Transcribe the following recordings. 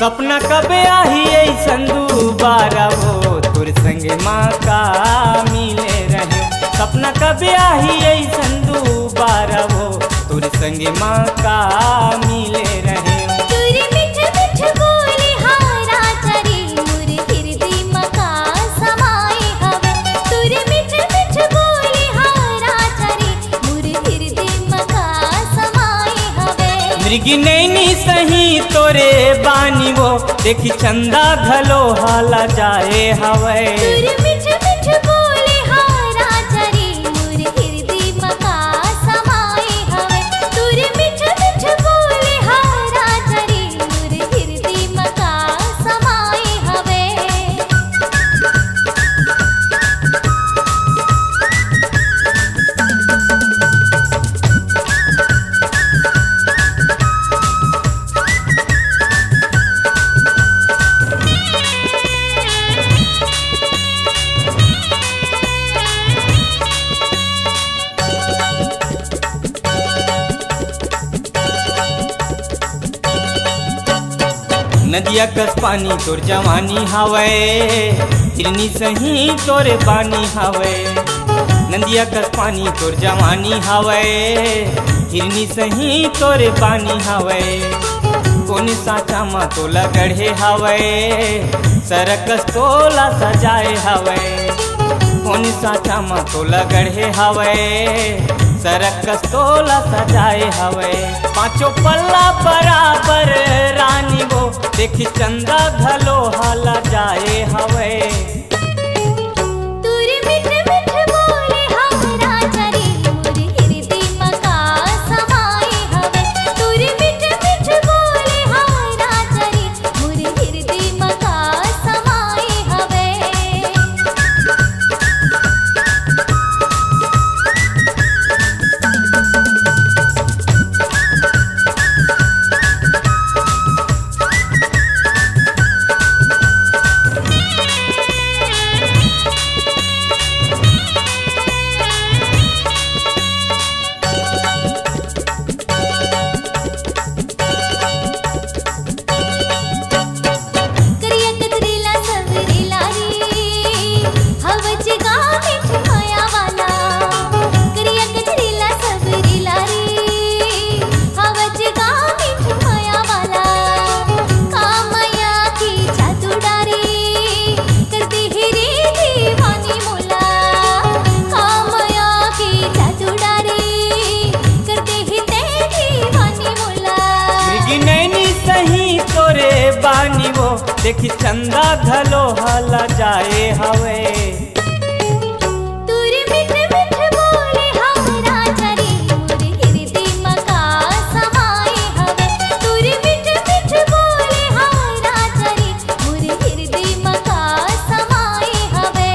सपना कबे आही ऐसन दुबारा वो तुर संगे माँ का मिले रहे। सपना कबे आही ऐसन दुबारा वो तुर संगे माँ का मिले रहे। तुरी मिठ मिठ बोली हारा चरी मुर हिरदी मका समाए हवे। तुरी मिठ मिठ बोली हारा चरी मुर हिरदी मका समाए हवे। मृगी नैनी सही तोरे बानी वो देखी चंदा घलो हाला जाए हवे। तुरी मिठ मिठ बोली हारा चरी मुर हिरदी मका समाए हवे। तुरी मिठ मिठ बोली हारा चरी मुर हिरदी मका समाए हवे। नदिया कस पानी तोर जवानी हवे। हिरनी सही तोरे पानी हवे। नदिया कस पानी तोर जवानी हवे। हिरनी सही तोरे पानी हवे। कौन साचा मा तोला गढ़े हवे। सरकस तोला सजाए हवे। कौन साचा मा तोला गढ़े हवे। सरकस तोला सजाए हवे। पांचों पल्ला बराबर रानी वो देखी चंदा घलो हाला जाए हवे। तुरी मिठ मिठ बोली हारा चरी मुर हिरदी मका समाए हवे। तुरी मिठ मिठ बोली हारा चरी मुर हिरदी मका समाए हवे। बानी वो देखी चंदा घलो हाला जाए हवे। तुरी मिठ मिठ बोली हारा चरी मुर हिरदी मका समाए हवे। तुरी मिठ मिठ बोली हारा चरी मुर हिरदी मका समाए हवे।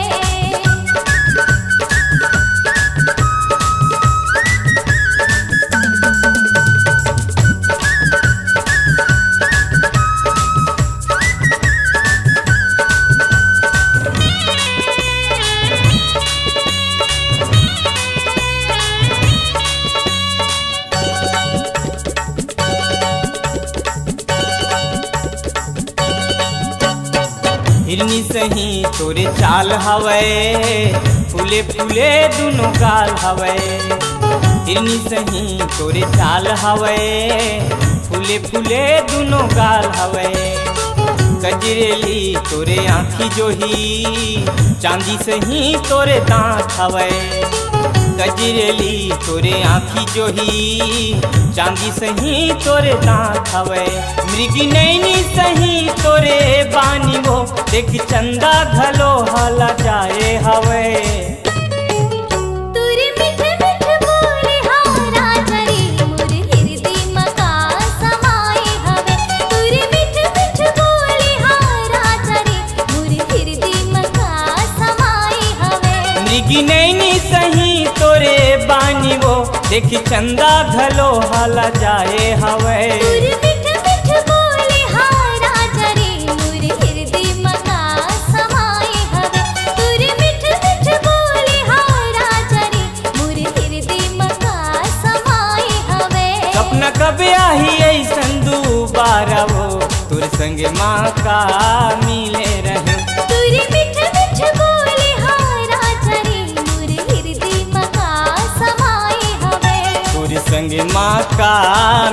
हिरनी सही तोरे चाल हवे। फूले फूले दुनो गाल हवे। हिरनी सही तोरे चाल हवे। फूले फूले दुनो गाल हवे। गजरेली तोरे आँखी जोही चांदी सही तोरे दांत हवे। गजरेली तोरे आँखी जोही चांदी सही तोरे दांत हवे। मृगी नैनी सही तोरे बानी वो देखी चंदा घलो हाला जाए हवे। तुरी मिठ मिठ बोली हारा चरी मुर हिरदी मका समाए हवे। तुरी मिठ मिठ बोली हारा चरी मुर हिरदी मका समाए हवे। मृगी नैनी सही तोरे बानी वो देखी चंदा घलो हाला जाए हवे। तुरी मिठ मिठ बोली हारा चरी मुर हिरदी मका समाए हवे। तुरी मिठ मिठ बोली हारा चरी मुर हिरदी मका समाए हवे। सपना कबे आही ऐसन दुबारा वो तुर संग माँ का मिले रहे। तुरी मिठ मिठ बोले हारा चरे मोर हृदय मका समाए हवे। तुर संग माँ का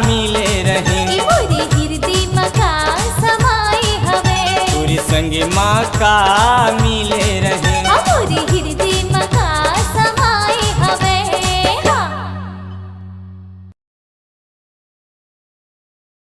मिले रहे। मोर हृदय मका समाए हवे। तुर संग माँ का मिले